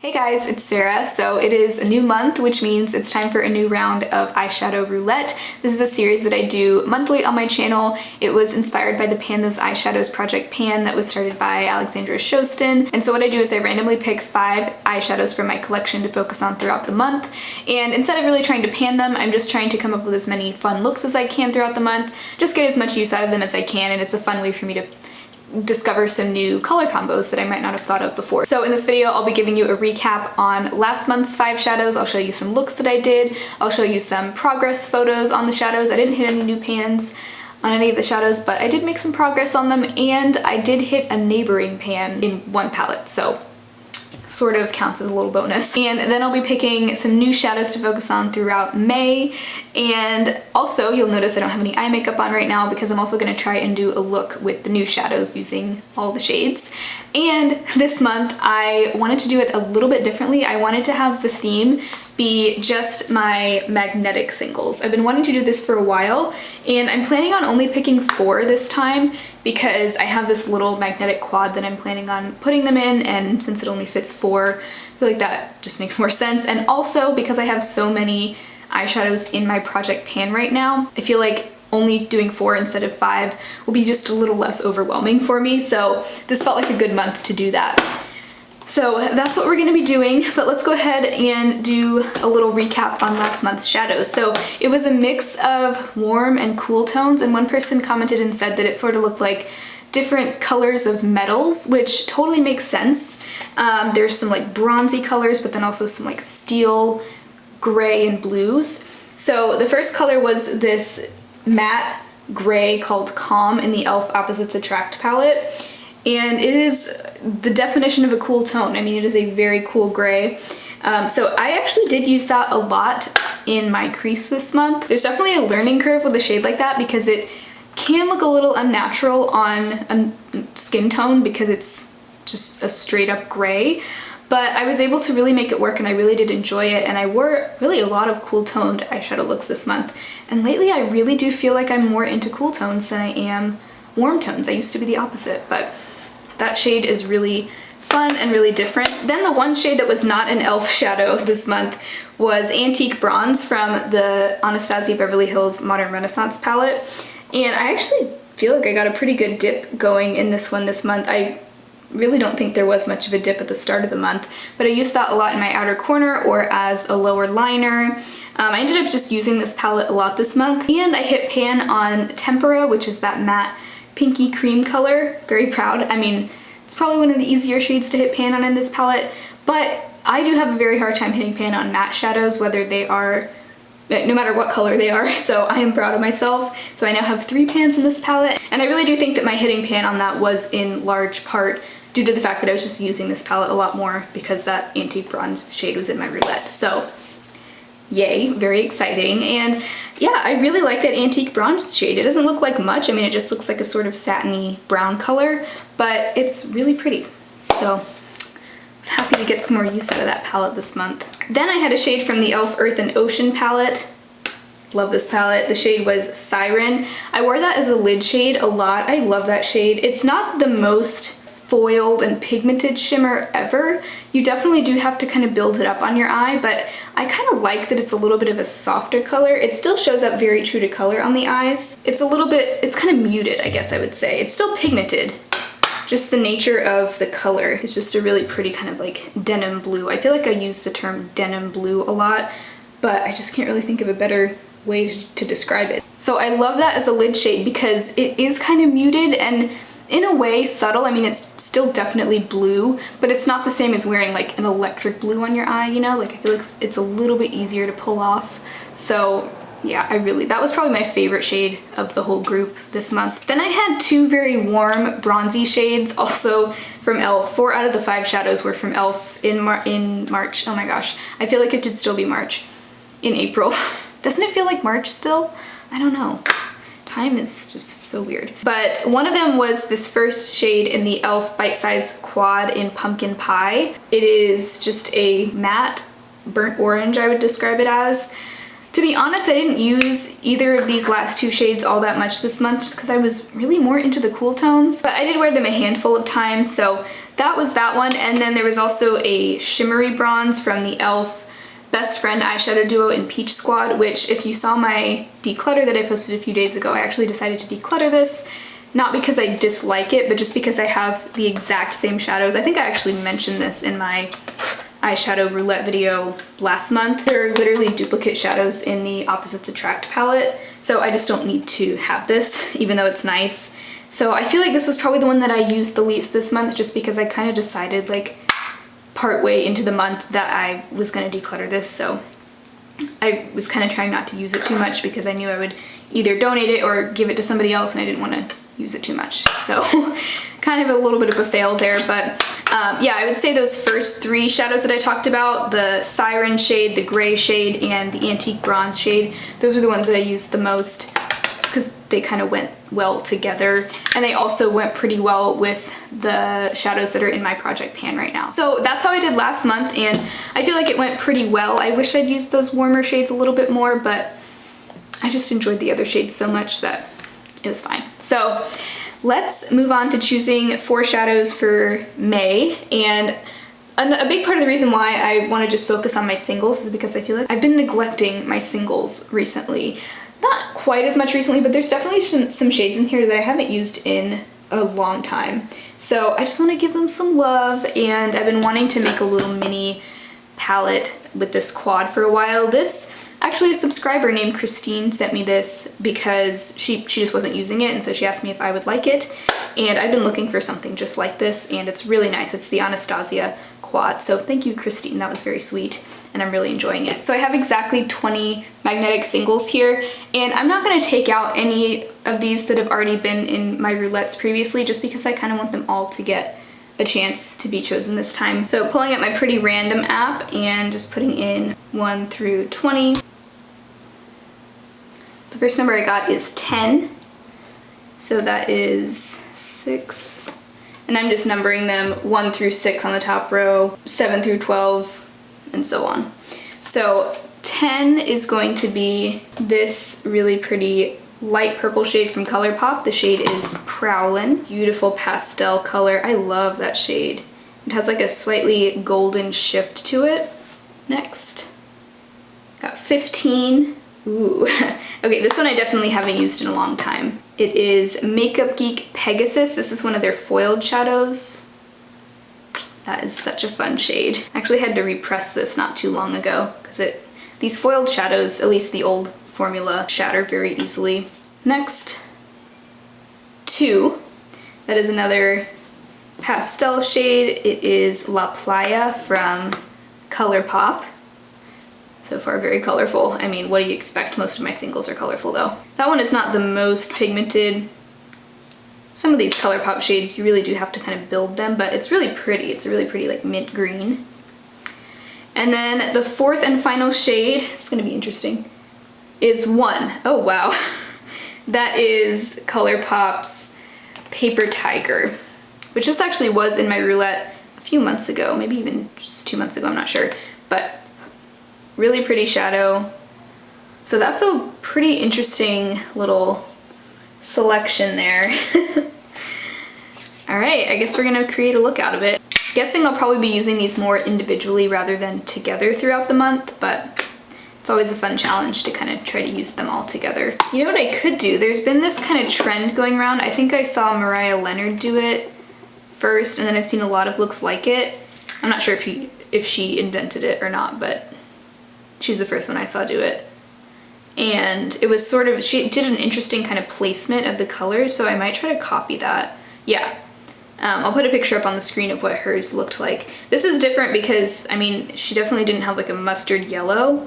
Hey guys, it's Sarah. So it is a new month, which means it's time for a new round of eyeshadow roulette. This is a series that I do monthly on my channel. It was inspired by the Pan Those Eyeshadows Project Pan that was started by Alexandra Shostin. And so what I do is I randomly pick 5 eyeshadows from my collection to focus on throughout the month. And instead of really trying to pan them, I'm just trying to come up with as many fun looks as I can throughout the month. Just get as much use out of them as I can, and it's a fun way for me to discover some new color combos that I might not have thought of before. So in this video, I'll be giving you a recap on last month's 5 shadows. I'll show you some looks that I did. I'll show you some progress photos on the shadows. I didn't hit any new pans on any of the shadows, but I did make some progress on them, and I did hit a neighboring pan in one palette, so sort of counts as a little bonus. And then I'll be picking some new shadows to focus on throughout May. And also you'll notice I don't have any eye makeup on right now because I'm also going to try and do a look with the new shadows using all the shades. And this month I wanted to do it a little bit differently. I wanted to have the theme be just my magnetic singles. I've been wanting to do this for a while, and I'm planning on only picking 4 this time because I have this little magnetic quad that I'm planning on putting them in, and since it only fits 4, I feel like that just makes more sense. And also because I have so many eyeshadows in my project pan right now, I feel like only doing 4 instead of 5 will be just a little less overwhelming for me, so this felt like a good month to do that. So that's what we're going to be doing, but let's go ahead and do a little recap on last month's shadows. So it was a mix of warm and cool tones, and one person commented and said that it sort of looked like different colors of metals, which totally makes sense. There's some like bronzy colors, but then also some like steel, gray, and blues. So the first color was this matte gray called Calm in the e.l.f. Opposites Attract palette. And it is the definition of a cool tone. I mean, it is a very cool gray. So I actually did use that a lot in my crease this month. There's definitely a learning curve with a shade like that because it can look a little unnatural on a skin tone because it's just a straight up gray. But I was able to really make it work, and I really did enjoy it, and I wore really a lot of cool toned eyeshadow looks this month. And lately I really do feel like I'm more into cool tones than I am warm tones. I used to be the opposite, but that shade is really fun and really different. Then the one shade that was not an e.l.f. shadow this month was Antique Bronze from the Anastasia Beverly Hills Modern Renaissance palette. And I actually feel like I got a pretty good dip going in this one this month. I really don't think there was much of a dip at the start of the month, but I used that a lot in my outer corner or as a lower liner. I ended up just using this palette a lot this month. And I hit pan on Tempera, which is that matte pinky cream color. Very proud. I mean, it's probably one of the easier shades to hit pan on in this palette, but I do have a very hard time hitting pan on matte shadows, whether they are, no matter what color they are, so I am proud of myself. So I now have 3 pans in this palette, and I really do think that my hitting pan on that was in large part due to the fact that I was just using this palette a lot more because that Antique Bronze shade was in my roulette. So yay, very exciting. And yeah, I really like that Antique Bronze shade. It doesn't look like much. I mean, it just looks like a sort of satiny brown color, but it's really pretty. So I was happy to get some more use out of that palette this month. Then I had a shade from the e.l.f. Earth and Ocean palette. Love this palette. The shade was Siren. I wore that as a lid shade a lot. I love that shade. It's not the most foiled and pigmented shimmer ever. You definitely do have to kind of build it up on your eye, but I kind of like that it's a little bit of a softer color. It still shows up very true to color on the eyes. It's a little bit, it's kind of muted, I guess I would say. It's still pigmented, just the nature of the color is just a really pretty kind of like denim blue. I feel like I use the term denim blue a lot, but I just can't really think of a better way to describe it. So I love that as a lid shade because it is kind of muted and in a way subtle. I mean, it's still definitely blue, but it's not the same as wearing like an electric blue on your eye, you know? Like I feel like it's a little bit easier to pull off. So yeah, that was probably my favorite shade of the whole group this month. Then I had 2 very warm bronzy shades also from e.l.f. 4 out of the 5 shadows were from e.l.f. in March. Oh my gosh, I feel like it should still be March. In April. Doesn't it feel like March still? I don't know. Time is just so weird. But one of them was this first shade in the e.l.f. Bite Size Quad in Pumpkin Pie. It is just a matte burnt orange, I would describe it as. To be honest, I didn't use either of these last 2 shades all that much this month just because I was really more into the cool tones. But I did wear them a handful of times, so that was that one. And then there was also a shimmery bronze from the e.l.f. Best Friend eyeshadow duo in Peach Squad, which if you saw my declutter that I posted a few days ago, I actually decided to declutter this. Not because I dislike it, but just because I have the exact same shadows. I think I actually mentioned this in my eyeshadow roulette video last month. There are literally duplicate shadows in the Opposites Attract palette, so I just don't need to have this, even though it's nice. So I feel like this was probably the one that I used the least this month, just because I kind of decided like partway into the month that I was going to declutter this, so I was kind of trying not to use it too much because I knew I would either donate it or give it to somebody else, and I didn't want to use it too much. So kind of a little bit of a fail there, but yeah, I would say those first three shadows that I talked about, the Siren shade, the gray shade, and the Antique Bronze shade, those are the ones that I used the most just because they kind of went well together, and they also went pretty well with the shadows that are in my project pan right now. So that's how I did last month, and I feel like it went pretty well. I wish I'd used those warmer shades a little bit more, but I just enjoyed the other shades so much that it was fine. So let's move on to choosing 4 shadows for May. And a big part of the reason why I want to just focus on my singles is because I feel like I've been neglecting my singles recently. Not quite as much recently, but there's definitely some shades in here that I haven't used in a long time. So I just want to give them some love, and I've been wanting to make a little mini palette with this quad for a while. This, actually a subscriber named Christine sent me this because she just wasn't using it, and so she asked me if I would like it. And I've been looking for something just like this, and it's really nice. It's the Anastasia quad. So thank you, Christine, that was very sweet, and I'm really enjoying it. So I have exactly 20 magnetic singles here, and I'm not gonna take out any of these that have already been in my roulettes previously, just because I kind of want them all to get a chance to be chosen this time. So pulling up my Pretty Random app and just putting in 1 through 20. The first number I got is 10. So that is 6. And I'm just numbering them 1 through 6 on the top row, 7 through 12, and so on. So 10 is going to be this really pretty light purple shade from ColourPop. The shade is Prowlin. Beautiful pastel color. I love that shade. It has like a slightly golden shift to it. Next, got 15. Ooh. Okay, this one I definitely haven't used in a long time. It is MakeupGeek Pegasus. This is one of their foiled shadows. That is such a fun shade. I actually had to repress this not too long ago because these foiled shadows, at least the old formula, shatter very easily. Next, 2. That is another pastel shade. It is La Playa from ColourPop. So far, very colorful. I mean, what do you expect? Most of my singles are colorful though. That one is not the most pigmented. Some of these ColourPop shades, you really do have to kind of build them, but it's really pretty. It's a really pretty like mint green. And then the 4th and final shade, it's gonna be interesting, is 1. Oh wow. That is ColourPop's Paper Tiger, which this actually was in my roulette a few months ago, maybe even just 2 months ago, I'm not sure. But really pretty shadow. So that's a pretty interesting little selection there. All right, I guess we're gonna create a look out of it. Guessing I'll probably be using these more individually rather than together throughout the month, but it's always a fun challenge to kind of try to use them all together. You know what I could do? There's been this kind of trend going around. I think I saw Mariah Leonard do it first, and then I've seen a lot of looks like it. I'm not sure if she invented it or not, but she's the first one I saw do it. And it was sort of, she did an interesting kind of placement of the colors, so I might try to copy that. Yeah. I'll put a picture up on the screen of what hers looked like. This is different because, I mean, she definitely didn't have like a mustard yellow,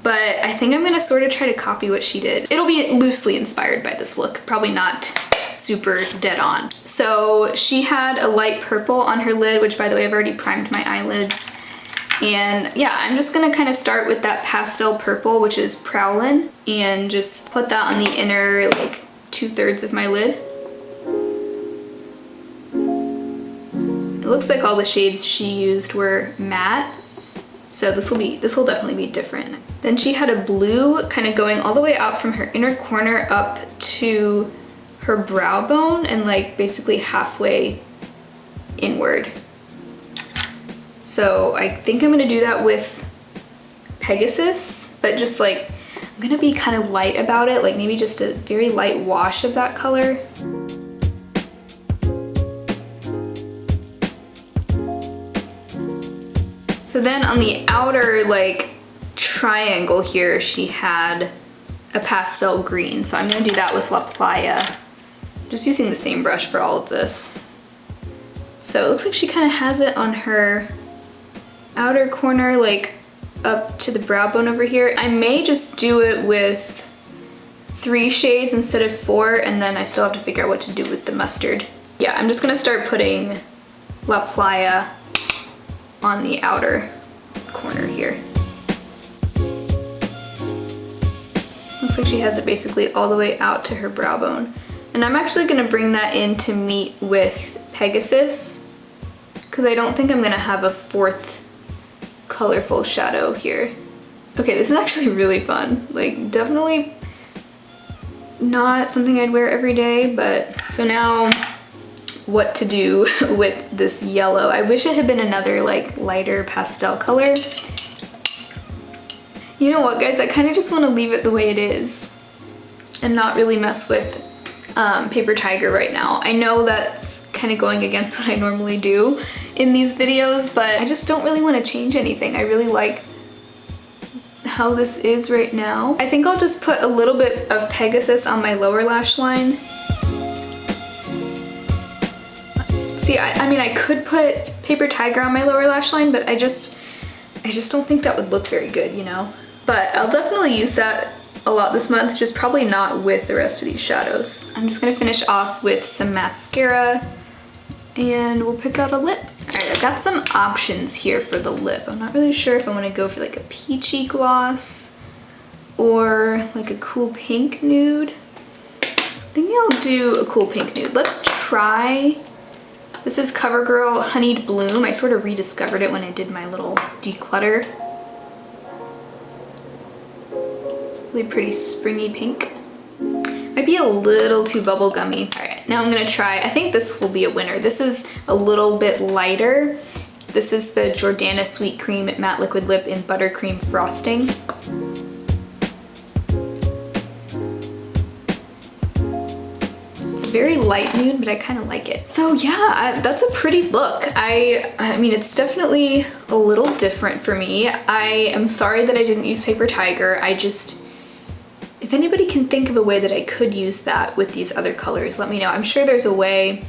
but I think I'm gonna sort of try to copy what she did. It'll be loosely inspired by this look, probably not super dead on. So she had a light purple on her lid, which by the way, I've already primed my eyelids. And yeah, I'm just gonna kind of start with that pastel purple, which is Prowlin, and just put that on the inner like 2/3 of my lid. It looks like all the shades she used were matte, so this will definitely be different. Then she had a blue kind of going all the way out from her inner corner up to her brow bone and like basically halfway inward. So I think I'm gonna do that with Pegasus, but just like, I'm gonna be kind of light about it, like maybe just a very light wash of that color. So then on the outer like triangle here, she had a pastel green. So I'm gonna do that with Playa. Just using the same brush for all of this. So it looks like she kind of has it on her outer corner, like up to the brow bone over here. I may just do it with 3 shades instead of 4, and then I still have to figure out what to do with the mustard. Yeah, I'm just gonna start putting Playa on the outer corner here. Looks like she has it basically all the way out to her brow bone. And I'm actually gonna bring that in to meet with Pegasus, because I don't think I'm gonna have a 4th colorful shadow here. Okay, this is actually really fun. Like, definitely not something I'd wear every day, but so now what to do with this yellow. I wish it had been another like lighter pastel color. You know what, guys, I kind of just want to leave it the way it is and not really mess with Paper Tiger right now. I know that's kind of going against what I normally do in these videos, but I just don't really want to change anything. I really like how this is right now. I think I'll just put a little bit of Pegasus on my lower lash line. See, I mean, I could put Paper Tiger on my lower lash line, but I just don't think that would look very good, you know? But I'll definitely use that a lot this month, just probably not with the rest of these shadows. I'm just gonna finish off with some mascara and we'll pick out a lip. All right, I've got some options here for the lip. I'm not really sure if I wanna go for like a peachy gloss or like a cool pink nude. I think I'll do a cool pink nude. Let's try, this is CoverGirl Honeyed Bloom. I sort of rediscovered it when I did my little declutter. Really pretty springy pink. Might be a little too bubblegummy. All right, now I'm gonna try, I think this will be a winner. This is a little bit lighter. This is the Jordana Sweet Cream Matte Liquid Lip in Buttercream Frosting. It's a very light nude, but I kind of like it. So yeah, that's a pretty look. I mean, it's definitely a little different for me. I am sorry that I didn't use Paper Tiger. If anybody can think of a way that I could use that with these other colors, let me know. I'm sure there's a way.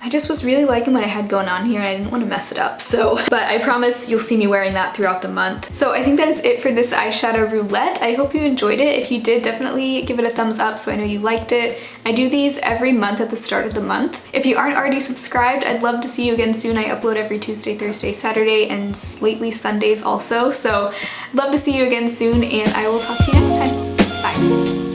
I just was really liking what I had going on here and I didn't want to mess it up, so. But I promise you'll see me wearing that throughout the month. So I think that is it for this eyeshadow roulette. I hope you enjoyed it. If you did, definitely give it a thumbs up so I know you liked it. I do these every month at the start of the month. If you aren't already subscribed, I'd love to see you again soon. I upload every Tuesday, Thursday, Saturday, and lately Sundays also. So I'd love to see you again soon and I will talk to you next time. Bye.